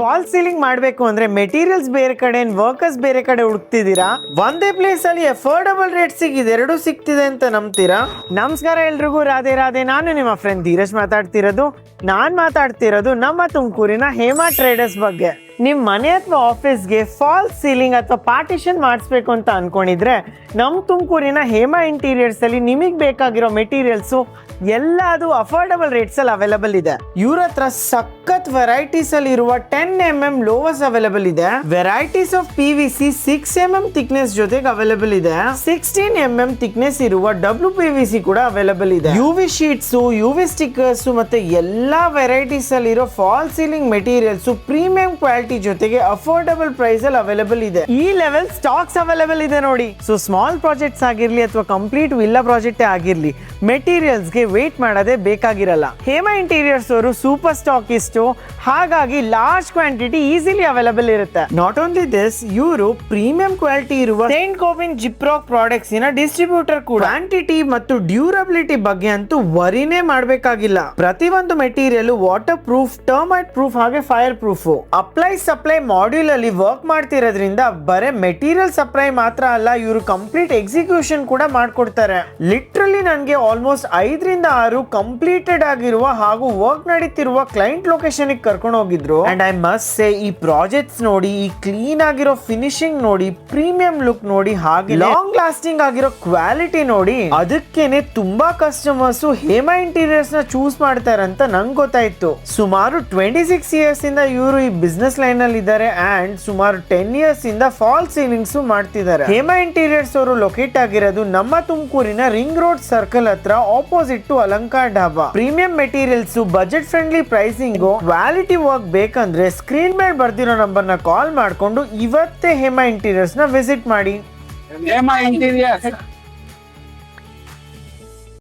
Fall ceiling ಮಾಡಬೇಕು ಅಂದ್ರೆ materials ಬೇರೆ ಕಡೆ ವರ್ಕರ್ಸ್ ಬೇರೆ ಕಡೆ ಹುಡುಕ್ತಿದ್ದೀರಾ? ಒಂದೇ ಪ್ಲೇಸ್ ಅಲ್ಲಿ ಅಫೋರ್ಡಬಲ್ ರೇಟ್ ಇದೆರಡು ಸಿಗ್ತಿದೆ ಅಂತ ನಂಬ್ತೀರಾ? ನಮಸ್ಕಾರ ಎಲ್ರಿಗೂ, ರಾಧೆ ರಾಧೆ. ನಾನು ನಿಮ್ಮ ಫ್ರೆಂಡ್ ಧೀರಜ್ ಮಾತಾಡ್ತಿರೋದು ನಮ್ಮ ತುಮಕೂರಿನ ಹೇಮಾ ಟ್ರೇಡರ್ಸ್ ಬಗ್ಗೆ. ನಿಮ್ ಮನೆ ಅಥವಾ ಆಫೀಸ್ಗೆ ಫಾಲ್ ಸೀಲಿಂಗ್ ಅಥವಾ ಪಾರ್ಟಿಷನ್ ಮಾಡಿಸ್ಬೇಕು ಅಂತ ಅನ್ಕೊಂಡಿದ್ರೆ ನಮ್ ತುಮಕೂರಿನ ಹೇಮಾ ಇಂಟೀರಿಯರ್ಸ್ ಅಲ್ಲಿ ನಿಮಗ್ ಬೇಕಾಗಿರೋ ಮೆಟೀರಿಯಲ್ಸ್ ಎಲ್ಲದು ಅಫೋರ್ಡಬಲ್ ರೇಟ್ಸ್ ಅಲ್ಲಿ ಅವೈಲಬಲ್ ಇದೆ. ಇವ್ರ ಹತ್ರ ಸಖತ್ ವೆರೈಟೀಸ್ ಅಲ್ಲಿ ಇರುವ 10mm ಲೋವರ್ಸ್ ಅವೈಲಬಲ್ ಇದೆ. Varieties of PVC 6mm thickness ಜೊತೆಗೆ ಅವೈಲಬಲ್ ಇದೆ. 16mm ಥಿಕ್ನೆಸ್ ಇರುವ WPVC ಕೂಡ ಅವೈಲಬಲ್ ಇದೆ. UV ಶೀಟ್ಸ್, UV ಸ್ಟಿಕ್ಕರ್ಸ್ ಮತ್ತೆ ಎಲ್ಲಾ ವೆರೈಟೀಸ್ ಅಲ್ಲಿ ಇರೋ fall ceiling materials premium quality ಜೊತೆಗೆ ಅಫೋರ್ಡಬಲ್ ಪ್ರೈಸ್ ಅಲ್ಲಿ ಅವೈಲಬಲ್ ಇದೆ. ಈ ಲೆವೆಲ್ ಸ್ಟಾಕ್ಸ್ ಅವೈಲಬಲ್ ಇದೆ ನೋಡಿ. ಸೊ ಸ್ಮಾಲ್ ಪ್ರಾಜೆಕ್ಟ್ಸ್ ಆಗಿರ್ಲಿ ಅಥವಾ ಕಂಪ್ಲೀಟ್ ವಿಲ್ಲಾ ಪ್ರಾಜೆಕ್ಟ್ ಆಗಿರ್ಲಿ, ಮೆಟೀರಿಯಲ್ಸ್ ಗೆ ವೇಟ್ ಮಾಡೋದೇ ಬೇಕಾಗಿರಲ್ಲ. ಹೇಮಾ ಇಂಟೀರಿಯರ್ಸ್ ಅವರು ಸೂಪರ್ ಸ್ಟಾಕಿಸ್ಟ್, ಹಾಗಾಗಿ ಲಾರ್ಜ್ ಕ್ವಾಂಟಿಟಿ ಈಸಿಲಿ ಅವೈಲಬಲ್ ಇರುತ್ತೆ. ನಾಟ್ ಓನ್ಲಿ ದಿಸ್, ಇವರು ಪ್ರೀಮಿಯಂ ಕ್ವಾಲಿಟಿ ಇರುವ ಸೇಂಟ್ ಕೋಬಿನ್ ಜಿಪ್ರಾಕ್ ಪ್ರಾಡಕ್ಟ್ಸ್ ನ ಡಿಸ್ಟ್ರಿಬ್ಯೂಟರ್ ಕೂಡ. ಕ್ವಾಂಟಿಟಿ ಮತ್ತು ಡ್ಯೂರಬಿಲಿಟಿ ಬಗ್ಗೆ ಅಂತೂ ವರಿನೇ ಮಾಡಬೇಕಾಗಿಲ್ಲ. ಪ್ರತಿಯೊಂದು material water proof, termite proof ಹಾಗೆ fire proof. Apply supply module ಅಲ್ಲಿ ವರ್ಕ್ ಮಾಡ್ತಿರೋದ್ರಿಂದ ಬರೇ ಮೆಟೀರಿಯಲ್ ಸಪ್ಲೈ ಮಾತ್ರ ಅಲ್ಲ, ಇವರು ಕಂಪ್ಲೀಟ್ ಎಕ್ಸಿಕ್ಯೂಷನ್ ಕೂಡ ಮಾಡ್ಕೊಡ್ತಾರೆ. ಲಿಟ್ರಲಿ ನನಗೆ ಆಲ್ಮೋಸ್ಟ್ 5-6 ಕಂಪ್ಲೀಟೆಡ್ ಆಗಿರುವ ಹಾಗೂ ವರ್ಕ್ ನಡೀತಿರುವ ಕ್ಲೈಂಟ್ ಲೊಕೇಶನ್ ಕರ್ಕೊಂಡು ಹೋಗಿದ್ರು. ಅಂಡ್ ಐ ಮಸ್ಟ್ ಸೇ, ಈ ಪ್ರಾಜೆಕ್ಟ್ಸ್ ನೋಡಿ, ಈ ಕ್ಲೀನ್ ಆಗಿರೋ ಫಿನಿಶಿಂಗ್ ನೋಡಿ, ಪ್ರೀಮಿಯಂ ಲುಕ್ ನೋಡಿ, ಹಾಗೆ ಲಾಂಗ್ ಲಾಸ್ಟಿಂಗ್ ಆಗಿರೋ ಕ್ವಾಲಿಟಿ ನೋಡಿ, ಅದಕ್ಕೇನೆ ತುಂಬಾ ಕಸ್ಟಮರ್ಸ್ ಹೇಮಾ ಇಂಟೀರಿಯರ್ಸ್ ನ ಚೂಸ್ ಮಾಡ್ತಾರೆ ಅಂತ ನಂಗೆ ಗೊತ್ತಾಯ್ತು. ಸುಮಾರು 26 ಇಯರ್ಸ್ ಇಂದ ಇವರು ಈ ಬಿಸ್ನೆಸ್ ಲೈನ್ ಅಲ್ಲಿ ಇದ್ದಾರೆ ಅಂಡ್ ಸುಮಾರು 10 ಇಯರ್ಸ್ ಇಂದ ಫಾಲ್ ಸೀಲಿಂಗ್ಸ್ ಮಾಡ್ತಿದ್ದಾರೆ. ಹೇಮಾ ಇಂಟೀರಿಯರ್ಸ್ ಅವರು ಲೊಕೇಟ್ ಆಗಿರೋದು ನಮ್ಮ ತುಮಕೂರಿನ ರಿಂಗ್ ರೋಡ್ ಸರ್ಕಲ್ ಹತ್ರ, ಆಪೋಸಿಟ್ ಟು ಅಲಂಕಾರ dhaba. Premium materials, budget friendly pricing, quality work ಬೇಕಂದ್ರೆ ಸ್ಕ್ರೀನ್ ಮೇಲೆ ಬರ್ದಿರೋ ನಂಬರ್ ನ ಕಾಲ್ ಮಾಡ್ಕೊಂಡು ಇವತ್ತೇ ಹೇಮಾ ಇಂಟೀರಿಯರ್ಸ್ ನ ವಿಸಿಟ್ ಮಾಡಿ. ಹೇಮಾ ಇಂಟೀರಿಯರ್ಸ್